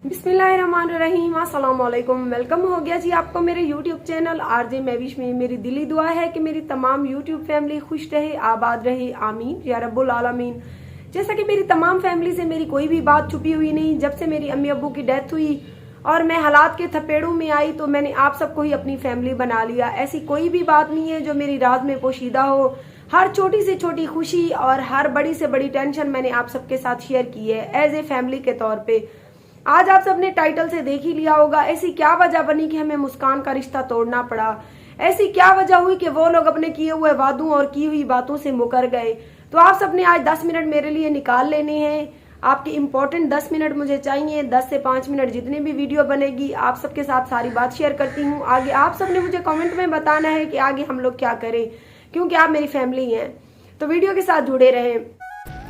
बिस्मिल्लाहिर्रहमानिर्रहीम, अस्सलाम वालेकुम। वेलकम हो गया जी आपको मेरे यूट्यूब चैनल आरजे महविश में। मेरी दिली दुआ है कि मेरी तमाम यूट्यूब फैमिली खुश रहे, आबाद रहे, आमीन या रब्बुल आलमीन। जैसा कि मेरी तमाम फैमिली से मेरी कोई भी बात छुपी हुई नहीं। जब से मेरी अम्मी अब्बू की डेथ हुई और मैं हालात के थपेड़ों में आई तो मैंने आप सबको ही अपनी फैमिली बना लिया। ऐसी कोई भी बात नहीं है जो मेरी राज में पोशीदा हो। हर छोटी से छोटी खुशी और हर बड़ी से बड़ी टेंशन मैंने आप सबके साथ शेयर की है एज ए फैमिली के तौर पे। आज आप सबने टाइटल से देख ही लिया होगा, ऐसी क्या वजह बनी कि हमें मुस्कान का रिश्ता तोड़ना पड़ा। ऐसी क्या वजह हुई कि वो लोग अपने किए हुए वादों और की हुई बातों से मुकर गए। तो आप सबने आज 10 मिनट मेरे लिए निकाल लेने हैं। आपके इम्पोर्टेंट 10 मिनट मुझे चाहिए। 10 से 5 मिनट जितने भी वीडियो बनेगी आप सबके साथ सारी बात शेयर करती हूँ। आगे आप सबने मुझे कमेंट में बताना है कि आगे हम लोग क्या करें, क्योंकि आप मेरी फैमिली हैं। तो वीडियो के साथ जुड़े रहें।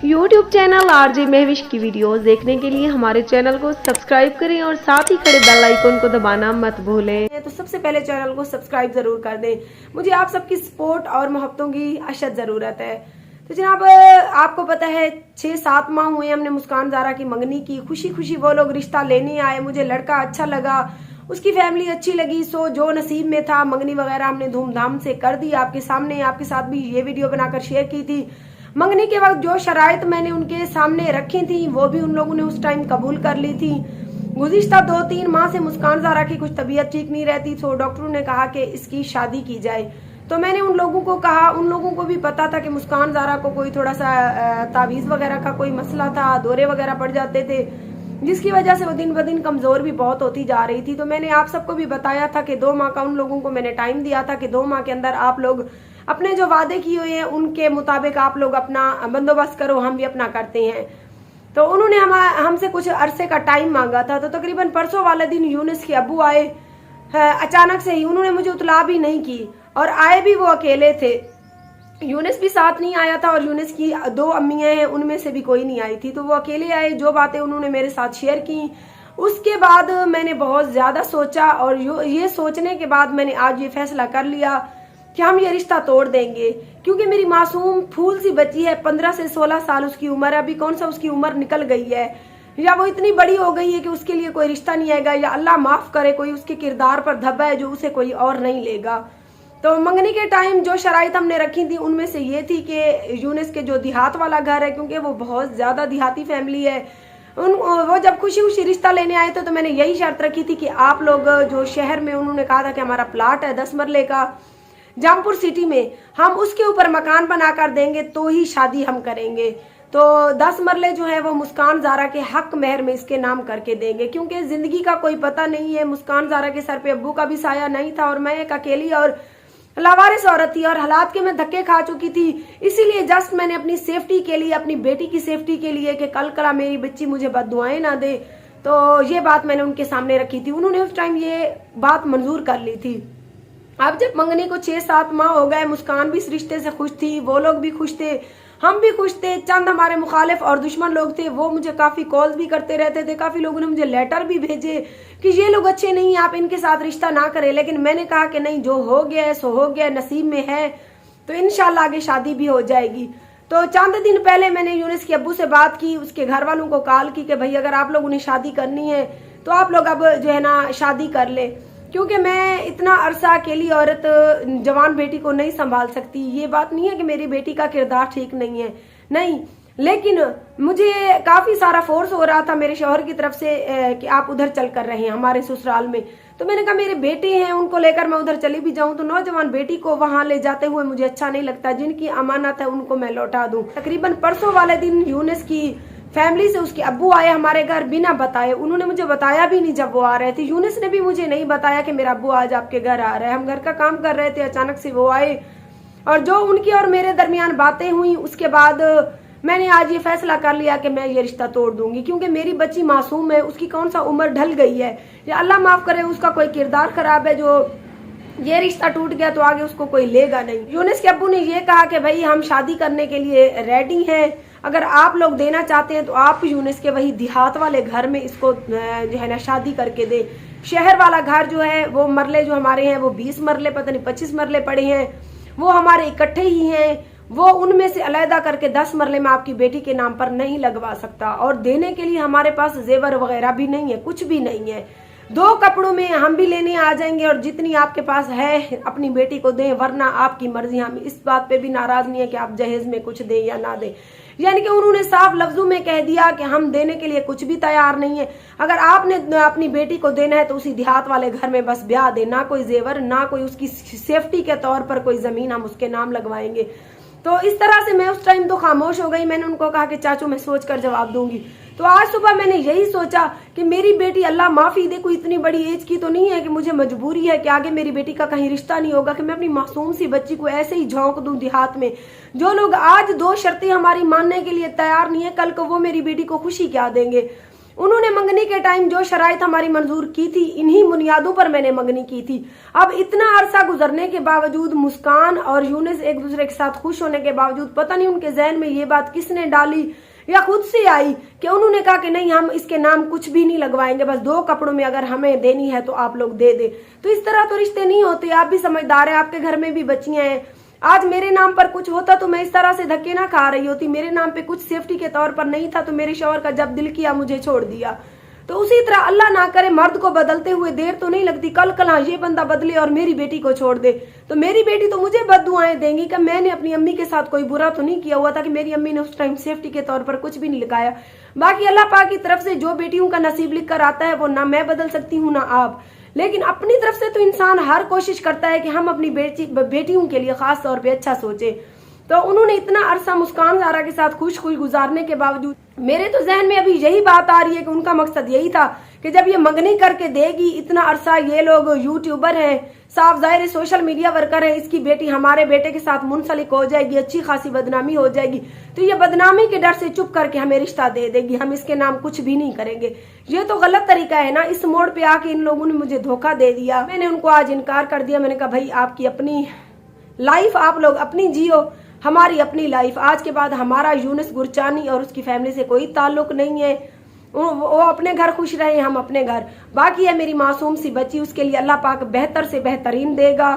यूट्यूब चैनल आरजे महविश की वीडियोस देखने के लिए हमारे चैनल को सब्सक्राइब करें और साथ ही खड़े बेल आइकन को दबाना मत भूलें। तो सबसे पहले चैनल को सब्सक्राइब जरूर कर दें। मुझे आप सबकी सपोर्ट और मोहब्बतों की अशद जरूरत है। तो जनाब, आपको पता है 6-7 माह हुए हमने मुस्कान ज़ारा की मंगनी की। खुशी खुशी वो लोग रिश्ता लेने आए। मुझे लड़का अच्छा लगा, उसकी फैमिली अच्छी लगी। सो जो नसीब में था मंगनी वगैरह हमने धूमधाम से कर दी। आपके सामने आपके साथ भी ये वीडियो बनाकर शेयर की थी। मंगनी के वक्त जो शराइत मैंने उनके सामने रखी थी वो भी उन लोगों ने उस टाइम कबूल कर ली थी। गुज़िश्ता 2-3 माह से मुस्कान ज़ारा की कुछ तबीयत ठीक नहीं रहती, तो डॉक्टरों ने कहा कि इसकी शादी की जाए। तो मैंने उन लोगों को कहा, उन लोगों को भी पता था कि मुस्कान ज़ारा को कोई थोड़ा सा तावीज़ वगैरह का कोई मसला था, दौरे वगैरह पड़ जाते थे, जिसकी वजह से वो दिन ब दिन कमज़ोर भी बहुत होती जा रही थी। तो मैंने आप सबको भी बताया था कि 2 माह का उन लोगों को मैंने टाइम दिया था कि 2 माह के अंदर आप लोग अपने जो वादे किए हुए हैं उनके मुताबिक आप लोग अपना बंदोबस्त करो, हम भी अपना करते हैं। तो उन्होंने हमसे कुछ अरसे का टाइम मांगा था। तो तकरीबन परसों वाले दिन यूनिस के अब्बू आए अचानक से ही। उन्होंने मुझे इत्तला भी नहीं की और आए भी वो अकेले थे। यूनिस भी साथ नहीं आया था और यूनिस की 2 अम्मियाँ हैं, उनमें से भी कोई नहीं आई थी। तो वो अकेले आए। जो बातें उन्होंने मेरे साथ शेयर की उसके बाद मैंने बहुत ज़्यादा सोचा और ये सोचने के बाद मैंने आज ये फैसला कर लिया कि हम ये रिश्ता तोड़ देंगे। क्योंकि मेरी मासूम फूल सी बच्ची है, 15 से 16 साल उसकी उम्र है। अभी कौन सा उसकी उम्र निकल गई है, या वो इतनी बड़ी हो गई है कि उसके लिए कोई रिश्ता नहीं आएगा, या अल्लाह माफ करे कोई उसके किरदार पर धब्बा है जो उसे कोई और नहीं लेगा। तो मंगनी के टाइम जो शराइत हमने रखी थी उनमें से ये थी कि यूनिस के जो देहात वाला घर है, क्योंकि वो बहुत ज्यादा देहाती फैमिली है, वो जब खुशी खुशी रिश्ता लेने आए थे तो मैंने यही शर्त रखी थी कि आप लोग जो शहर में, उन्होंने कहा था कि हमारा प्लाट है 10 मरले का जामपुर सिटी में, हम उसके ऊपर मकान बनाकर देंगे तो ही शादी हम करेंगे। तो 10 मरले जो है वो मुस्कान ज़ारा के हक मेहर में इसके नाम करके देंगे। क्योंकि जिंदगी का कोई पता नहीं है। मुस्कान ज़ारा के सर पे अब्बू का भी साया नहीं था और मैं एक अकेली और लावारिस औरत थी और हालात के मैं धक्के खा चुकी थी। इसीलिए जस्ट मैंने अपनी सेफ्टी के लिए, अपनी बेटी की सेफ्टी के लिए कि कल कला मेरी बच्ची मुझे बददुआएं ना दे, तो ये बात मैंने उनके सामने रखी थी। उन्होंने उस टाइम ये बात मंजूर कर ली थी। अब जब मंगनी को 6-7 माह हो गए, मुस्कान भी इस रिश्ते से खुश थी, वो लोग भी खुश थे, हम भी खुश थे। चंद हमारे मुखालिफ और दुश्मन लोग थे, वो मुझे काफ़ी कॉल्स भी करते रहते थे। काफ़ी लोगों ने मुझे लेटर भी भेजे कि ये लोग अच्छे नहीं, आप इनके साथ रिश्ता ना करें। लेकिन मैंने कहा कि नहीं, जो हो गया है सो हो गया, नसीब में है तो इंशाल्लाह आगे शादी भी हो जाएगी। तो चंद दिन पहले मैंने यूनिस के अब्बू से बात की, उसके घर वालों को कॉल की कि भाई अगर आप लोगों ने शादी करनी है तो आप लोग अब जो है ना शादी कर ले, क्योंकि मैं इतना अरसा अकेली औरत जवान बेटी को नहीं संभाल सकती। ये बात नहीं है कि मेरी बेटी का किरदार ठीक नहीं है, नहीं, लेकिन मुझे काफ़ी सारा फोर्स हो रहा था मेरे शौहर की तरफ से कि आप उधर चल कर रहे हैं हमारे ससुराल में। तो मैंने कहा मेरे बेटे हैं, उनको लेकर मैं उधर चली भी जाऊं तो नौजवान बेटी को वहां ले जाते हुए मुझे अच्छा नहीं लगता। जिनकी अमानत है उनको मैं लौटा दूं। तकरीबन परसों वाले दिन यूनिस की फैमिली से उसके अब्बू आए हमारे घर बिना बताए। उन्होंने मुझे बताया भी नहीं जब वो आ रहे थे। यूनिस ने भी मुझे नहीं बताया कि मेरा अब्बू आज आपके घर आ रहा है। हम घर का काम कर रहे थे, अचानक से वो आए और जो उनकी और मेरे दरमियान बातें हुई उसके बाद मैंने आज ये फैसला कर लिया कि मैं ये रिश्ता तोड़ दूंगी। क्योंकि मेरी बच्ची मासूम है, उसकी कौन सा उम्र ढल गई है, या अल्लाह माफ करे उसका कोई किरदार खराब है जो ये रिश्ता टूट गया तो आगे उसको कोई लेगा नहीं। यूनिस के अब्बू ने ये कहा कि भाई हम शादी करने के लिए रेडी हैं, अगर आप लोग देना चाहते हैं तो आप यूनिस के वही देहात वाले घर में इसको जो है ना शादी करके दे। शहर वाला घर जो है वो मरले जो हमारे हैं वो 20 मरले, पता नहीं 25 मरले पड़े हैं, वो हमारे इकट्ठे ही हैं। वो उनमें से अलहदा करके 10 मरले में आपकी बेटी के नाम पर नहीं लगवा सकता। और देने के लिए हमारे पास जेवर वगैरह भी नहीं है, कुछ भी नहीं है। 2 कपड़ों में हम भी लेने आ जाएंगे और जितनी आपके पास है अपनी बेटी को दें, वरना आपकी मर्जी। हम इस बात पे भी नाराज नहीं है कि आप जहेज में कुछ दें या ना दें। यानी कि उन्होंने साफ लफ्जों में कह दिया कि हम देने के लिए कुछ भी तैयार नहीं है। अगर आपने अपनी बेटी को देना है तो उसी देहात वाले घर में बस ब्याह दे, ना कोई जेवर, ना कोई उसकी सेफ्टी के तौर पर कोई जमीन हम उसके नाम लगवाएंगे। तो इस तरह से मैं उस टाइम तो खामोश हो गई। मैंने उनको कहा कि चाचू मैं सोच कर जवाब दूंगी। तो आज सुबह मैंने यही सोचा कि मेरी बेटी, अल्लाह माफी दे, कोई इतनी बड़ी एज की तो नहीं है कि मुझे मजबूरी है कि आगे मेरी बेटी का कहीं रिश्ता नहीं होगा कि मैं अपनी मासूम सी बच्ची को ऐसे ही झोंक दूं देहात में। जो लोग आज 2 शर्तें हमारी मानने के लिए तैयार नहीं है, कल को वो मेरी बेटी को खुशी क्या देंगे। उन्होंने मंगनी के टाइम जो शराइत हमारी मंजूर की थी, इन्हीं बुनियादों पर मैंने मंगनी की थी। अब इतना अरसा गुजरने के बावजूद मुस्कान और यूनिस एक दूसरे के साथ खुश होने के बावजूद पता नहीं उनके जहन में ये बात किसने डाली या खुद से आई कि उन्होंने कहा कि नहीं, हम इसके नाम कुछ भी नहीं लगवाएंगे, बस 2 कपड़ों में अगर हमें देनी है तो आप लोग दे दे। तो इस तरह तो रिश्ते नहीं होते। आप भी समझदार हैं, आपके घर में भी बच्चियां हैं। आज मेरे नाम पर कुछ होता तो मैं इस तरह से धक्के ना खा रही होती। मेरे नाम पे कुछ सेफ्टी के तौर पर नहीं था तो मेरे शौहर का जब दिल किया मुझे छोड़ दिया। तो उसी तरह अल्लाह ना करे, मर्द को बदलते हुए देर तो नहीं लगती, कल कल ये बंदा बदले और मेरी बेटी को छोड़ दे तो मेरी बेटी तो मुझे बददुआएं देंगी कि मैंने अपनी अम्मी के साथ कोई बुरा तो नहीं किया हुआ था, कि मेरी अम्मी ने उस टाइम सेफ्टी के तौर पर कुछ भी नहीं लगाया। बाकी अल्लाह पाक की तरफ से जो बेटियों का नसीब लिख कर आता है वो ना मैं बदल सकती हूँ ना आप, लेकिन अपनी तरफ से तो इंसान हर कोशिश करता है कि हम अपनी बेटियों के लिए खास तौर पर अच्छा सोचे। तो उन्होंने इतना अरसा मुस्कान ज़ारा के साथ खुश गुजारने के बावजूद मेरे तो जहन में अभी यही बात आ रही है कि उनका मकसद यही था कि जब ये मंगनी करके देगी, इतना अरसा ये लोग यूट्यूबर हैं, साफ जाहिर सोशल मीडिया वर्कर हैं, इसकी बेटी हमारे बेटे के साथ मुंसलिक हो जाएगी, अच्छी खासी बदनामी हो जाएगी, तो ये बदनामी के डर से चुप करके हमें रिश्ता दे देगी, हम इसके नाम कुछ भी नहीं करेंगे। ये तो गलत तरीका है ना। इस मोड़ पे आके इन लोगों ने मुझे धोखा दे दिया। मैंने उनको आज इनकार कर दिया। मैंने कहा भाई आपकी अपनी लाइफ, आप लोग अपनी जियो, हमारी अपनी लाइफ। आज के बाद हमारा यूनिस गुरचानी और उसकी फैमिली से कोई ताल्लुक नहीं है। वो अपने घर खुश रहे, हम अपने घर। बाकी है मेरी मासूम सी बच्ची, उसके लिए अल्लाह पाक बेहतर से बेहतरीन देगा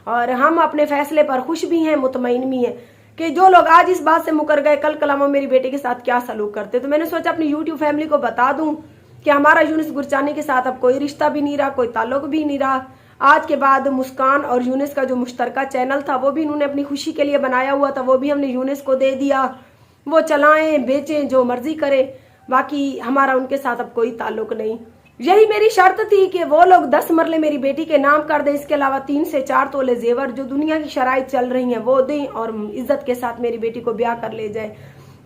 और हम अपने फैसले पर खुश भी हैं, मुतमईन भी हैं कि जो लोग आज इस बात से मुकर गए, कल कलाम मेरी बेटी के साथ क्या सलूक करते। तो मैंने सोचा अपनी यूट्यूब फैमिली को बता दूं कि हमारा यूनिस गुरचानी के साथ अब कोई रिश्ता भी नहीं रहा, कोई ताल्लुक भी नहीं रहा। आज के बाद मुस्कान और यूनिस का जो मुश्तरका चैनल था वो भी इन्होंने अपनी खुशी के लिए बनाया हुआ था, वो भी हमने यूनिस को दे दिया। वो चलाएं बेचें जो मर्जी करे, बाकी हमारा उनके साथ अब कोई ताल्लुक नहीं। यही मेरी शर्त थी कि वो लोग 10 मरले मेरी बेटी के नाम कर दें, इसके अलावा 3 से 4 तोले जेवर जो दुनिया की शराइत चल रही हैं वो दें और इज्जत के साथ मेरी बेटी को ब्याह कर ले जाए।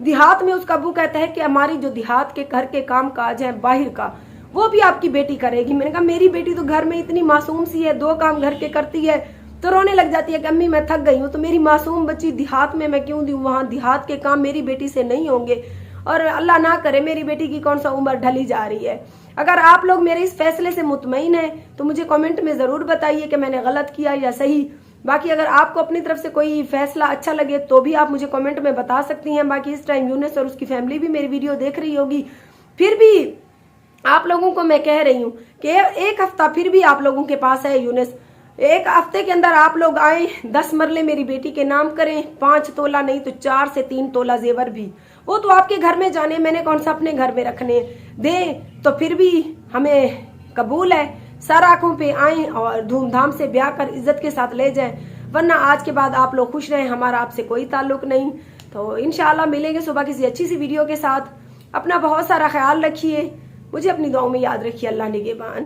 देहात में उसका अब्बू कहता है कि हमारी जो देहात के घर के काम काज है बाहर का, वो भी आपकी बेटी करेगी। मैंने कहा मेरी बेटी तो घर में इतनी मासूम सी है, 2 काम घर के करती है तो रोने लग जाती है कि अम्मी मैं थक गई हूँ। तो मेरी मासूम बच्ची देहात में मैं क्यों दूँ, वहाँ देहात के काम मेरी बेटी से नहीं होंगे। और अल्लाह ना करे मेरी बेटी की कौन सा उम्र ढली जा रही है। अगर आप लोग मेरे इस फैसले से मुतमईन हैं तो मुझे कमेंट में ज़रूर बताइए कि मैंने गलत किया या सही। बाकी अगर आपको अपनी तरफ से कोई फैसला अच्छा लगे तो भी आप मुझे कमेंट में बता सकती हैं। बाकी इस टाइम यूनिस और उसकी फैमिली भी मेरी वीडियो देख रही होगी। फिर भी आप लोगों को मैं कह रही हूँ कि 1 हफ्ता फिर भी आप लोगों के पास है यूनिस। 1 हफ्ते के अंदर आप लोग आए, 10 मरले मेरी बेटी के नाम करें, 5 तोला नहीं तो 4 से 3 तोला जेवर भी, वो तो आपके घर में जाने, मैंने कौन सा अपने घर में रखने। दें तो फिर भी हमें कबूल है, सर आंखों पे आए और धूमधाम से ब्याह कर इज्जत के साथ ले जाएं, वरना आज के बाद आप लोग खुश रहें, हमारा आपसे कोई ताल्लुक नहीं। तो इंशाल्लाह मिलेंगे सुबह किसी अच्छी सी वीडियो के साथ। अपना बहुत सारा ख्याल रखिए, मुझे अपनी दुआओं में याद रखिए। अल्लाह निगहबान।